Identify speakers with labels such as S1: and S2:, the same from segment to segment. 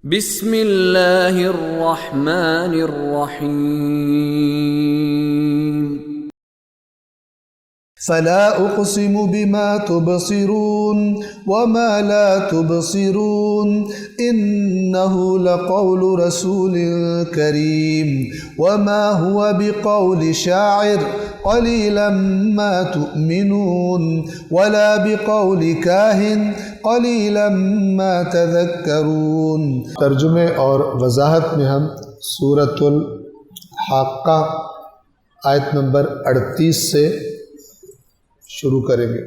S1: بسم اللہ الرحمن الرحیم
S2: فلا اقسم بما تبصرون وما لا تبصرون انه لقول رسول کریم وما هو بقول شاعر قلیلا ما تؤمنون ولا بقول کاہن قلیلا ما تذکرون۔ ترجمے اور وضاحت میں ہم سورۃ الحاقہ آیت نمبر 38 سے شروع کریں گے۔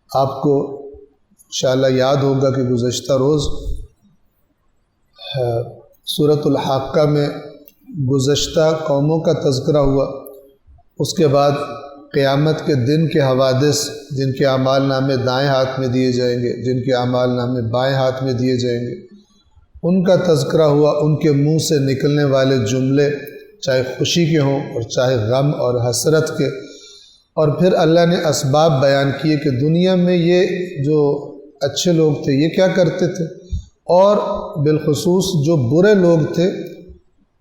S2: آپ کو انشاءاللہ یاد ہوگا کہ گزشتہ روز سورۃ الحاقہ میں گزشتہ قوموں کا تذکرہ ہوا، اس کے بعد قیامت کے دن کے حوادث، جن کے اعمال نامے دائیں ہاتھ میں دیے جائیں گے، جن کے اعمال نامے بائیں ہاتھ میں دیے جائیں گے، ان کا تذکرہ ہوا، ان کے منہ سے نکلنے والے جملے چاہے خوشی کے ہوں اور چاہے غم اور حسرت کے، اور پھر اللہ نے اسباب بیان کیے کہ دنیا میں یہ جو اچھے لوگ تھے یہ کیا کرتے تھے، اور بالخصوص جو برے لوگ تھے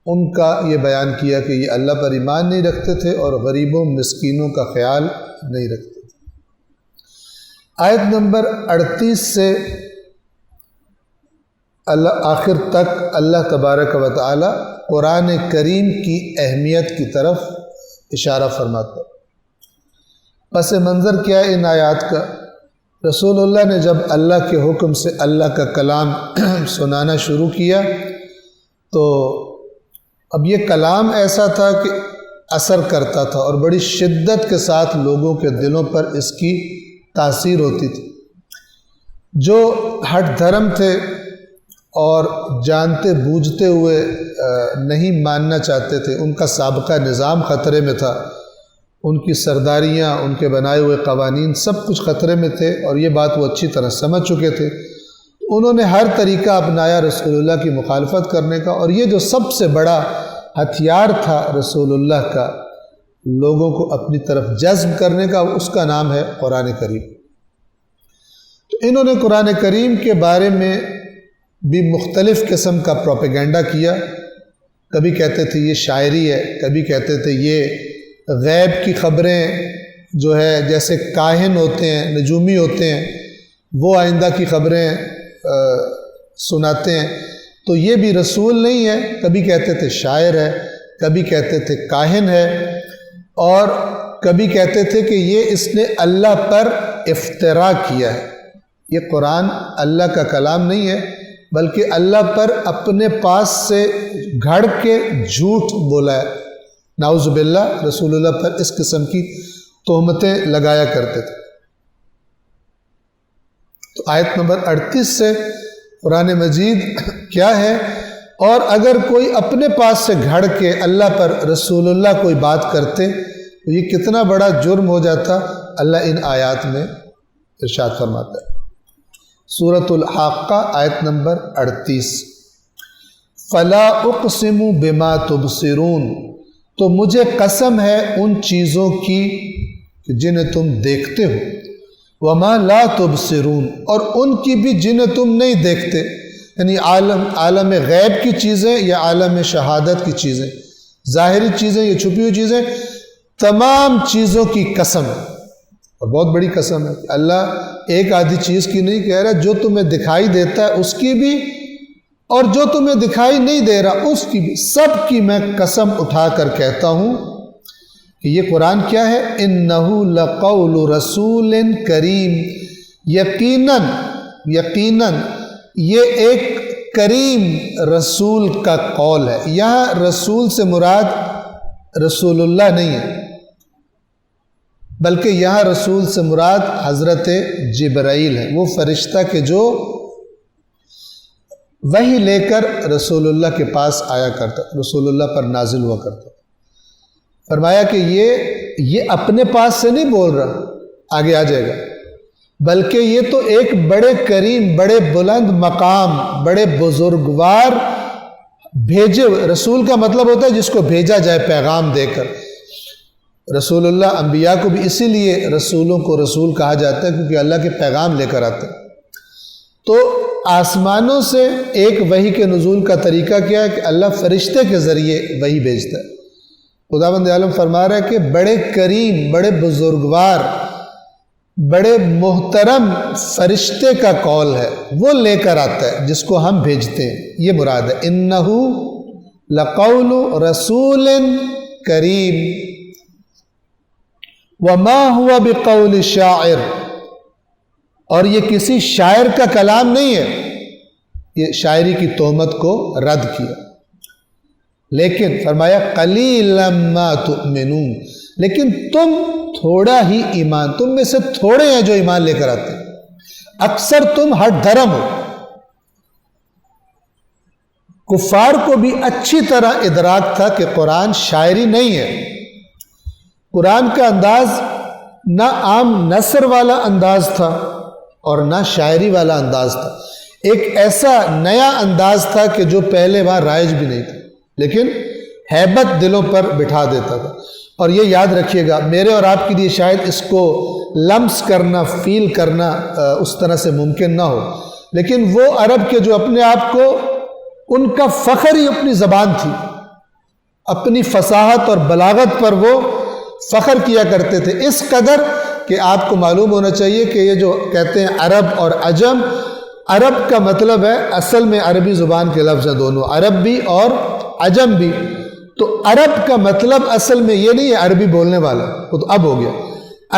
S2: ان کا یہ بیان کیا کہ یہ اللہ پر ایمان نہیں رکھتے تھے اور غریبوں مسکینوں کا خیال نہیں رکھتے تھے۔ آیت نمبر 38 سے آخر تک اللہ تبارک و تعالی قرآن کریم کی اہمیت کی طرف اشارہ فرماتا ہے۔ پس منظر کیا ہے ان آیات کا؟ رسول اللہ نے جب اللہ کے حکم سے اللہ کا کلام سنانا شروع کیا تو اب یہ کلام ایسا تھا کہ اثر کرتا تھا اور بڑی شدت کے ساتھ لوگوں کے دلوں پر اس کی تاثیر ہوتی تھی۔ جو ہٹ دھرم تھے اور جانتے بوجھتے ہوئے نہیں ماننا چاہتے تھے، ان کا سابقہ نظام خطرے میں تھا، ان کی سرداریاں، ان کے بنائے ہوئے قوانین سب کچھ خطرے میں تھے، اور یہ بات وہ اچھی طرح سمجھ چکے تھے۔ انہوں نے ہر طریقہ اپنایا رسول اللہ کی مخالفت کرنے کا، اور یہ جو سب سے بڑا ہتھیار تھا رسول اللہ کا لوگوں کو اپنی طرف جذب کرنے کا، اس کا نام ہے قرآن کریم۔ تو انہوں نے قرآن کریم کے بارے میں بھی مختلف قسم کا پروپیگنڈا کیا۔ کبھی کہتے تھے یہ شاعری ہے، کبھی کہتے تھے یہ غیب کی خبریں جو ہے جیسے کاہن ہوتے ہیں، نجومی ہوتے ہیں، وہ آئندہ کی خبریں سناتے ہیں، تو یہ بھی رسول نہیں ہے۔ کبھی کہتے تھے شاعر ہے، کبھی کہتے تھے کاہن ہے، اور کبھی کہتے تھے کہ یہ اس نے اللہ پر افتراء کیا ہے۔ یہ قرآن اللہ کا کلام نہیں ہے، بلکہ اللہ پر اپنے پاس سے گھڑ کے جھوٹ بولا ہے۔ نعوذ باللہ، رسول اللہ پر اس قسم کی تہمتیں لگایا کرتے تھے۔ تو آیت نمبر 38 سے قرآن مجید کیا ہے، اور اگر کوئی اپنے پاس سے گھڑ کے اللہ پر رسول اللہ کوئی بات کرتے تو یہ کتنا بڑا جرم ہو جاتا، اللہ ان آیات میں ارشاد فرماتا ہے۔ سورۃ الحاقہ آیت نمبر 38، فلا اقسم بما تبصرون، تو مجھے قسم ہے ان چیزوں کی جنہیں تم دیکھتے ہو، وما لا تبصرون، اور ان کی بھی جنہیں تم نہیں دیکھتے، یعنی عالم غیب کی چیزیں یا عالم شہادت کی چیزیں، ظاہری چیزیں یا چھپی ہوئی چیزیں، تمام چیزوں کی قسم ہے، اور بہت بڑی قسم ہے۔ اللہ ایک آدھی چیز کی نہیں کہہ رہا، جو تمہیں دکھائی دیتا ہے اس کی بھی، اور جو تمہیں دکھائی نہیں دے رہا اس کی بھی، سب کی میں قسم اٹھا کر کہتا ہوں کہ یہ قرآن کیا ہے، انہ لقول رسول کریم، یقیناً یہ ایک کریم رسول کا قول ہے۔ یہاں رسول سے مراد رسول اللہ نہیں ہے، بلکہ یہاں رسول سے مراد حضرت جبرائیل ہے، وہ فرشتہ کہ جو وحی لے کر رسول اللہ کے پاس آیا کرتا، رسول اللہ پر نازل ہوا کرتا۔ فرمایا کہ یہ اپنے پاس سے نہیں بول رہا، آگے آ جائے گا، بلکہ یہ تو ایک بڑے کریم، بڑے بلند مقام، بڑے بزرگوار بھیجے ہوئے، رسول کا مطلب ہوتا ہے جس کو بھیجا جائے پیغام دے کر۔ رسول اللہ انبیاء کو بھی اسی لیے رسولوں کو رسول کہا جاتا ہے، کیونکہ اللہ کے پیغام لے کر آتے ہیں۔ تو آسمانوں سے ایک وحی کے نزول کا طریقہ کیا ہے کہ اللہ فرشتے کے ذریعے وحی بھیجتا ہے۔ خداوند عالم فرما رہا ہے کہ بڑے کریم، بڑے بزرگوار، بڑے محترم فرشتے کا قول ہے، وہ لے کر آتا ہے جس کو ہم بھیجتے ہیں، یہ مراد ہے۔ انہو لقول رسول کریم وما ہوا بقول شاعر، اور یہ کسی شاعر کا کلام نہیں ہے، یہ شاعری کی تہمت کو رد کیا۔ لیکن فرمایا قلیلا ما تؤمنون، لیکن تم تھوڑا ہی ایمان، تم میں سے تھوڑے ہیں جو ایمان لے کر آتے ہیں، اکثر تم ہٹ دھرم ہو۔ کفار کو بھی اچھی طرح ادراک تھا کہ قرآن شاعری نہیں ہے، قرآن کا انداز نہ عام نثر والا انداز تھا اور نہ شاعری والا انداز تھا، ایک ایسا نیا انداز تھا کہ جو پہلے وہاں رائج بھی نہیں تھا، لیکن ہیبت دلوں پر بٹھا دیتا تھا۔ اور یہ یاد رکھیے گا، میرے اور آپ کے لیے شاید اس کو لمس کرنا، فیل کرنا اس طرح سے ممکن نہ ہو، لیکن وہ عرب کے جو اپنے آپ کو، ان کا فخر ہی اپنی زبان تھی، اپنی فصاحت اور بلاغت پر وہ فخر کیا کرتے تھے، اس قدر کہ آپ کو معلوم ہونا چاہیے کہ یہ جو کہتے ہیں عرب اور عجم، عرب کا مطلب ہے اصل میں عربی زبان کے لفظ ہیں دونوں، عرب بھی اور عجم بھی، تو عرب کا مطلب اصل میں یہ نہیں ہے عربی بولنے والا، وہ تو اب ہو گیا،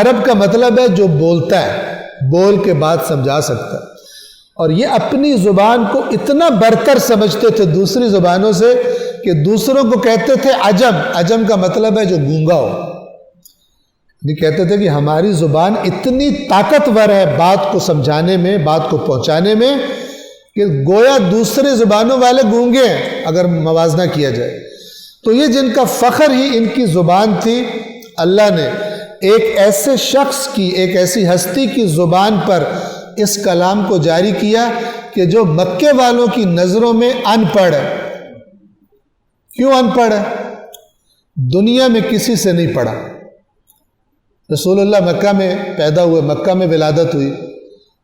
S2: عرب کا مطلب ہے جو بولتا ہے، بول کے بات سمجھا سکتا ہے۔ اور یہ اپنی زبان کو اتنا برتر سمجھتے تھے دوسری زبانوں سے کہ دوسروں کو کہتے تھے عجم، عجم کا مطلب ہے جو گونگا ہو، یہ کہتے تھے کہ ہماری زبان اتنی طاقتور ہے بات کو سمجھانے میں، بات کو پہنچانے میں، کہ گویا دوسرے زبانوں والے گونگے ہیں اگر موازنہ کیا جائے۔ تو یہ جن کا فخر ہی ان کی زبان تھی، اللہ نے ایک ایسے شخص کی، ایک ایسی ہستی کی زبان پر اس کلام کو جاری کیا کہ جو مکے والوں کی نظروں میں ان پڑھ ہے۔ کیوں ان پڑھ ہے؟ دنیا میں کسی سے نہیں پڑھا۔ رسول اللہ مکہ میں پیدا ہوئے، مکہ میں ولادت ہوئی،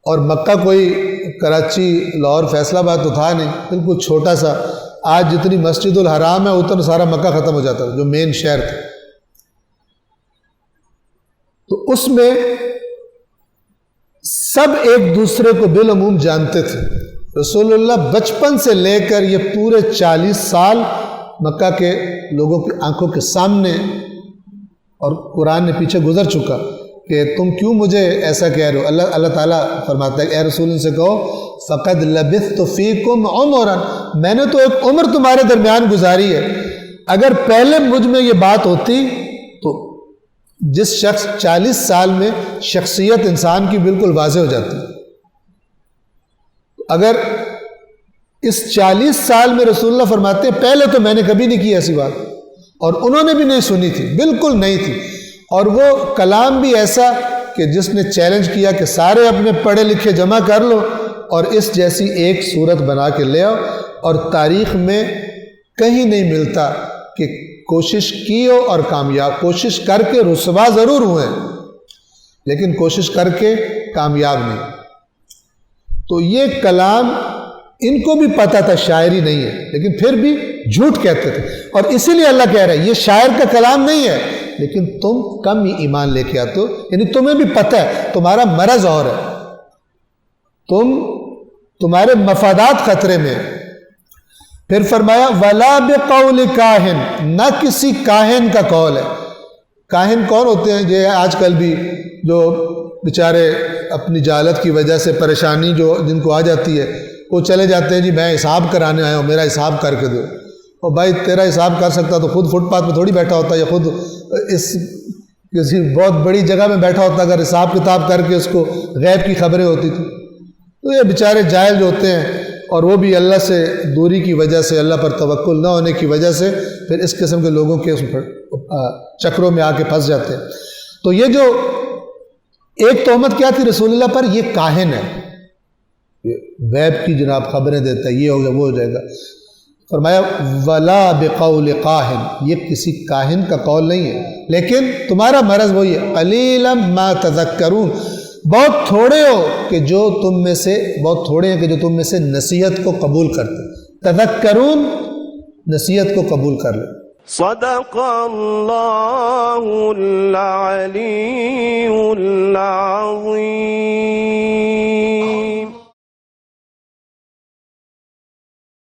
S2: اور مکہ کوئی کراچی، لاہور، فیصل آباد تو تھا نہیں، بالکل چھوٹا سا، آج جتنی مسجد الحرام ہے اتنا سارا مکہ ختم ہو جاتا تھا جو مین شہر تھا۔ تو اس میں سب ایک دوسرے کو بالعموم جانتے تھے۔ رسول اللہ بچپن سے لے کر یہ پورے 40 سال مکہ کے لوگوں کی آنکھوں کے سامنے، اور قرآن نے پیچھے گزر چکا کہ تم کیوں مجھے ایسا کہہ رہے ہو۔ اللہ تعالیٰ فرماتا ہے کہ اے رسول ان سے کہو فَقَدْ لَبِثْتُ فِيكُمْ عُمُرًا، میں نے تو ایک عمر تمہارے درمیان گزاری ہے۔ اگر پہلے مجھ میں یہ بات ہوتی تو جس شخص 40 سال میں شخصیت انسان کی بالکل واضح ہو جاتی، اگر اس 40 سال میں رسول اللہ فرماتے ہیں پہلے تو میں نے کبھی نہیں کی ایسی بات، اور انہوں نے بھی نہیں سنی تھی، بالکل نہیں تھی۔ اور وہ کلام بھی ایسا کہ جس نے چیلنج کیا کہ سارے اپنے پڑھے لکھے جمع کر لو اور اس جیسی ایک صورت بنا کے لے آؤ، اور تاریخ میں کہیں نہیں ملتا کہ کوشش کی ہو اور کامیاب، کوشش کر کے رسوا ضرور ہوئے لیکن کوشش کر کے کامیاب نہیں۔ تو یہ کلام ان کو بھی پتا تھا شاعری نہیں ہے، لیکن پھر بھی جھوٹ کہتے تھے، اور اسی لیے اللہ کہہ رہا ہے یہ شاعر کا کلام نہیں ہے، لیکن تم کم ہی ایمان لے کے آتے ہو، یعنی تمہیں بھی پتہ ہے تمہارا مرض اور ہے، تمہارے مفادات خطرے میں۔ پھر فرمایا وَلَا بِقَوْلِ کاہن، نہ کسی کاہن کا قول ہے۔ کاہن کون ہوتے ہیں؟ یہ آج کل بھی جو بیچارے اپنی جہالت کی وجہ سے پریشانی جو جن کو آ جاتی ہے، وہ چلے جاتے ہیں جی میں حساب کرانے آیا ہوں، میرا حساب کر کے دو۔ اور بھائی تیرا حساب کر سکتا تو خود فٹ پاتھ میں تھوڑی بیٹھا ہوتا، یا خود اس کسی بہت بڑی جگہ میں بیٹھا ہوتا اگر حساب کتاب کر کے اس کو غیب کی خبریں ہوتی تھی۔ تو یہ بیچارے جاہل جو ہوتے ہیں، اور وہ بھی اللہ سے دوری کی وجہ سے، اللہ پر توکل نہ ہونے کی وجہ سے پھر اس قسم کے لوگوں کے چکروں میں آ کے پھنس جاتے ہیں۔ تو یہ جو ایک تہمت کیا تھی رسول اللہ پر، یہ کاہن ہے، غیب کی جناب خبریں دیتا ہے، یہ ہو گیا وہ ہو جائے گا۔ فرمایا وَلَا بِقَوْلِ قَاہن، یہ کسی کاہن کا قول نہیں ہے، لیکن تمہارا مرض وہی ہے قَلِيلًا مَا تَذَكَّرُونَ، بہت تھوڑے ہو کہ جو تم میں سے بہت تھوڑے ہیں کہ جو تم میں سے نصیحت کو قبول کرتے. تذکرون نصیحت کو قبول کر لیں.
S3: صدق اللہ العلی العظیم.